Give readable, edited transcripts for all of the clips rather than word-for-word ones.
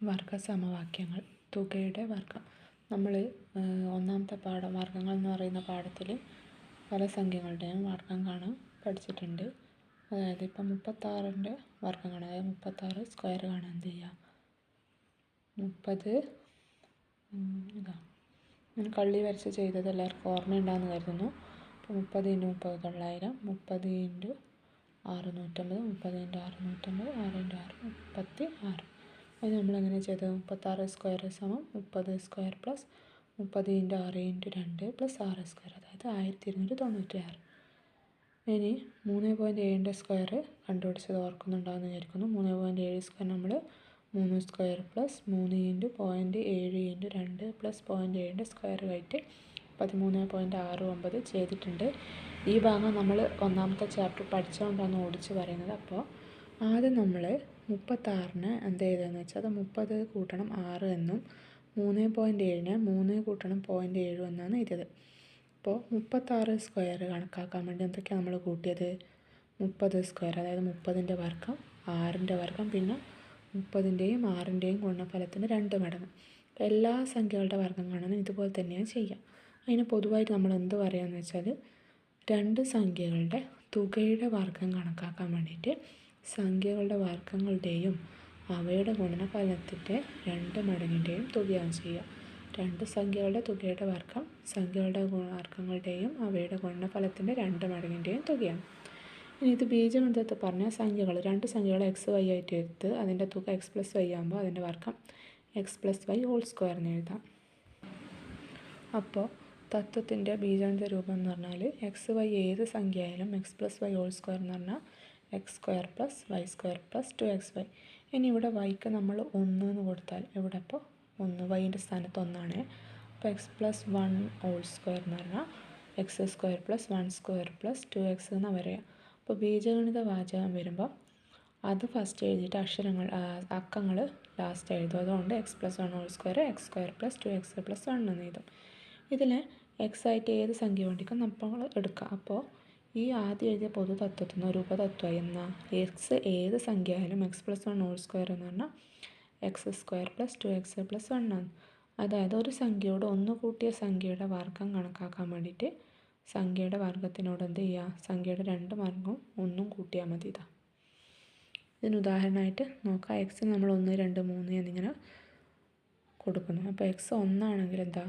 വർഗ സമവാക്യങ്ങൾ തുകയുടെ വർഗം. നമ്മൾ ഒന്നാമത്തെ പാഠം വർഗങ്ങൾ എന്ന് പറയുന്ന പാഠത്തിൽ പല സംഖ്യകളുടെയും വർഗം കാണാൻ പഠിച്ചിട്ടുണ്ട്. അതായത് ഇപ്പം 36ൻ്റെ വർഗം കാണാം. അതായത് 36 സ്ക്വയർ കാണാൻ എന്ത് ചെയ്യുക, 30 ഇതാ ഞാൻ കള്ളി വരച്ച് ചെയ്തത് എല്ലാവർക്കും ഓർമ്മയുണ്ടാകുമെന്ന് കരുതുന്നു. അപ്പോൾ 30 × 30 900, 30 × 6 150, 30 × 6 150, 6 × 6 36. അത് നമ്മളെങ്ങനെ ചെയ്തത്? 36 സ്ക്വയർ സമം 30 സ്ക്വയർ പ്ലസ് 30 × 6 × 2 പ്ലസ് 6 സ്ക്വയർ, അതായത് 1296. ഇനി 3.7ൻ്റെ സ്ക്വയർ കണ്ടുപിടിച്ചത് ഓർക്കുന്നുണ്ടാകുമെന്ന് വിചാരിക്കുന്നു. 3.7 സ്ക്വയർ നമ്മൾ 3 സ്ക്വയർ പ്ലസ് 3 × 0.7 × 2 പ്ലസ് 0.7ൻ്റെ സ്ക്വയർ ആയിട്ട് 13.69 ചെയ്തിട്ടുണ്ട്. ഈ ഭാഗം നമ്മൾ ഒന്നാമത്തെ ചാപ്റ്റർ പഠിച്ചുകൊണ്ടാണ് ഓടിച്ച് പറയുന്നത്. അപ്പോൾ ആദ്യം നമ്മൾ 36നെ എന്ത് ചെയ്തതെന്ന് വെച്ചാൽ അത് 30 കൂട്ടണം 6 എന്നും 3.7നെ 3 കൂട്ടണം 0.7 എന്നാണ് എഴുതിയത്. അപ്പോൾ 36 സ്ക്വയർ കണക്കാക്കാൻ വേണ്ടി എന്തൊക്കെയാണ് നമ്മൾ കൂട്ടിയത്? 30 സ്ക്വയർ, അതായത് 30ൻ്റെ വർഗം, 6ൻ്റെ വർഗം, പിന്നെ 30ൻ്റെയും 6ൻ്റെയും ഗുണഫലത്തിന് 2 മടങ്ങ്. എല്ലാ സംഖ്യകളുടെ വർഗം കാണാൻ ഇതുപോലെ തന്നെയാണ് ചെയ്യുക. അതിന് പൊതുവായിട്ട് നമ്മൾ എന്ത് പറയുകയെന്ന് വെച്ചാൽ രണ്ട് സംഖ്യകളുടെ തുകയുടെ വർഗം കണക്കാക്കാൻ വേണ്ടിയിട്ട് സംഖ്യകളുടെ വർഗങ്ങളുടെയും അവയുടെ ഗുണനഫലത്തിൻ്റെ 2 മടങ്ങിൻ്റെയും തുകയാണ് ചെയ്യുക. രണ്ട് സംഖ്യകളുടെ തുകയുടെ വർഗം സംഖ്യകളുടെ വർഗങ്ങളുടെയും അവയുടെ ഗുണനഫലത്തിൻ്റെ 2 മടങ്ങിൻ്റെയും തുകയാണ്. ഇനി ഇത് ബീജഗണിതത്തിൽ പറഞ്ഞ സംഖ്യകൾ, രണ്ട് സംഖ്യകൾ x y ആയിട്ട് എടുത്ത് അതിൻ്റെ തുക x + y ആകുമ്പോൾ അതിൻ്റെ വർഗം x + y ഹോൾ സ്ക്വയർ എന്ന് എഴുതാം. അപ്പോൾ തത്വത്തിൻ്റെ ബീജഗണിത രൂപം എന്ന് പറഞ്ഞാൽ x y ഏത് സംഖ്യ ആയാലും x + y ഹോൾ സ്ക്വയർ എന്ന് പറഞ്ഞാൽ x² + y² + 2xy. ഇനി ഇവിടെ yക്ക് നമ്മൾ 1 എന്ന് കൊടുത്താൽ ഇവിടെ അപ്പോൾ 1 yൻ്റെ സ്ഥാനത്ത് 1 ആണ്. അപ്പോൾ x + 1 ഹോൾ സ്ക്വയർ എന്ന് പറഞ്ഞാൽ x² + 1² + 2x എന്ന് പറയുക. അപ്പോൾ ബീജഗണിത വാചകം വരുമ്പോൾ അത് ഫസ്റ്റ് എഴുതിയിട്ട് അക്കങ്ങൾ ലാസ്റ്റ് എഴുതും. അതുകൊണ്ട് x + 1 whole square x² + 2x + 1 എന്ന് എഴുതും. ഇതിൽ x ആയിട്ട് ഏത് സംഖ്യ വേണ്ടിക്കും നമ്മൾ എടുക്കുക. അപ്പോൾ ഈ ആദ്യം എഴുതിയ പൊതു തത്വത്തിൽ നിന്ന് ഒരു ഉപതത്വം എന്നാൽ x ഏത് സംഖ്യ ആയാലും x + 1 ഹോൾ സ്ക്വയർ എന്ന് പറഞ്ഞാൽ x² + 2x + 1 ആണ്. അതായത് ഒരു സംഖ്യയോട് ഒന്ന് കൂട്ടിയ സംഖ്യയുടെ വർഗം കണക്കാക്കാൻ വേണ്ടിയിട്ട് സംഖ്യയുടെ വർഗത്തിനോട് എന്ത് ചെയ്യുക, സംഖ്യയുടെ 2 മടങ്ങും 1 കൂട്ടിയാൽ മതി. ഇതാ ഇതിന് ഉദാഹരണമായിട്ട് നോക്കാം. എക്സിന് നമ്മൾ 1 2 3 എന്നിങ്ങനെ കൊടുക്കുന്നു. അപ്പോൾ x 1 ആണെങ്കിൽ എന്താ,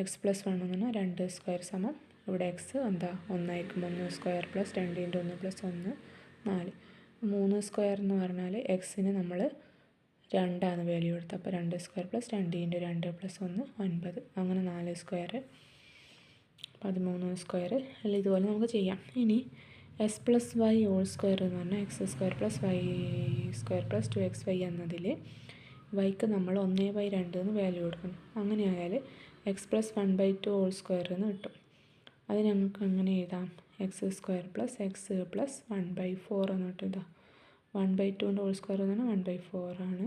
x + 1 എന്ന് പറഞ്ഞാൽ 2 സ്ക്വയർ സമം ഇവിടെ x എന്താ 1 ആയിരിക്കും. 1 സ്ക്വയർ പ്ലസ് 2 × 1 + 1 4. 3 സ്ക്വയർ എന്ന് പറഞ്ഞാൽ എക്സിന് നമ്മൾ 2 ആണ് വാല്യൂ എടുത്തത്. അപ്പോൾ 2 സ്ക്വയർ പ്ലസ് 2 × 2 + 1 9. അങ്ങനെ 4 സ്ക്വയർ 13 സ്ക്വയർ അല്ല, ഇതുപോലെ നമുക്ക് ചെയ്യാം. ഇനി s + y ഹോൾ സ്ക്വയർ എന്ന് പറഞ്ഞാൽ x² + y² + 2xy എന്നതിൽ yക്ക് നമ്മൾ 1/2 എന്ന് വാല്യൂ കൊടുക്കണം. അങ്ങനെയായാൽ x + 1/2 ഹോൾ സ്ക്വയർ എന്ന് കിട്ടും. അത് ഞങ്ങൾക്ക് അങ്ങനെ എഴുതാം, x² + x + 1/4 എന്ന് കിട്ടും. ഇതാ 1/2ൻ്റെ ഹോൾ സ്ക്വയർ എന്ന് പറഞ്ഞാൽ 1/4 ആണ്.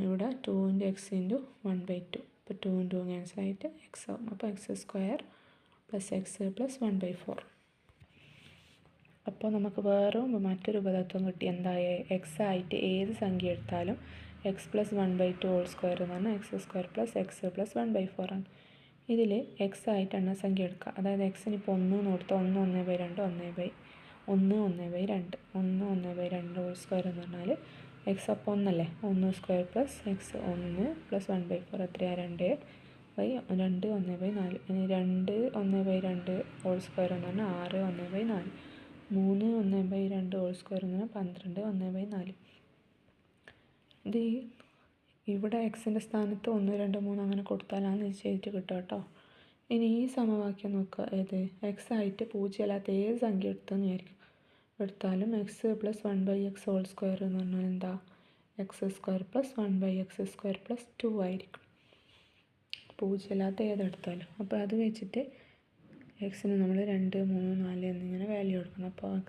ഇവിടെ 2 × x × 1/2. അപ്പോൾ 2 × 2 ക്യാൻസൽ ആയിട്ട് x ആവും. അപ്പോൾ x² + x + 1/4. അപ്പോൾ നമുക്ക് മറ്റൊരു ഉപതത്വം കിട്ടി. എന്തായ x ആയിട്ട് ഏത് സംഖ്യ എടുത്താലും x + 1/2 ഹോൾ സ്ക്വയർ എന്ന് പറഞ്ഞാൽ x² + x + 1/4 ആണ്. ഇതിൽ x ആയിട്ട് സംഖ്യ എടുക്കുക. അതായത് എക്സിന് ഇപ്പോൾ 1 എന്ന് കൊടുത്താൽ 1 1/2 ഹോൾ സ്ക്വയർ എന്ന് പറഞ്ഞാൽ x അപ്പോൾ 1 അല്ലേ, 1² + x 1 + 1/4 എത്രയാണ് 2 1/4. ഇനി 2 1/2 ഹോൾ സ്ക്വയർ എന്ന് പറഞ്ഞാൽ 6 1/4. 3 1/2 ഹോൾ സ്ക്വയർ എന്ന് പറഞ്ഞാൽ 12 1/4. ഇത് ഇവിടെ എക്സിൻ്റെ സ്ഥാനത്ത് 1 2 3 അങ്ങനെ കൊടുത്താലാണ് ഇത് ചെയ്തിട്ട് കിട്ടുക കേട്ടോ. ഇനി ഈ സമവാക്യം നോക്കുക. ഏത് x ആയിട്ട് 0 അല്ലാത്ത ഏത് സംഖ്യ എടുത്താലും x + 1/x ഹോൾ സ്ക്വയർ എന്ന് പറഞ്ഞാൽ എന്താ x² + 1/x² + 2 ആയിരിക്കും. 0 അല്ലാത്ത ഏതെടുത്താലും. അപ്പോൾ അത് വെച്ചിട്ട് എക്സിന് നമ്മൾ 2 3 4 എന്നിങ്ങനെ വാല്യൂ കൊടുക്കണം. അപ്പോൾ x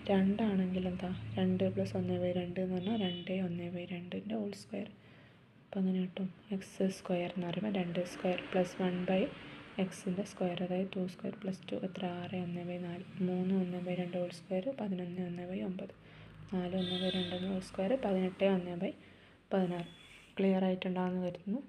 2 ആണെങ്കിൽ എന്താ 2 + 1/2 എന്ന് പറഞ്ഞാൽ 2 1/2ൻ്റെ ഹോൾ സ്ക്വയർ. അപ്പോൾ അങ്ങനെ കിട്ടും x² എന്ന് പറയുമ്പോൾ 2² + 1/xൻ്റെ സ്ക്വയർ, അതായത് 2² + 2 എത്ര 6 1/4. 3 1/2 whole square 11 1/9. 4 1/2 whole square 18 1/9. 16. Clear ആയിട്ടുണ്ടാകുമെന്ന് കരുതുന്നു.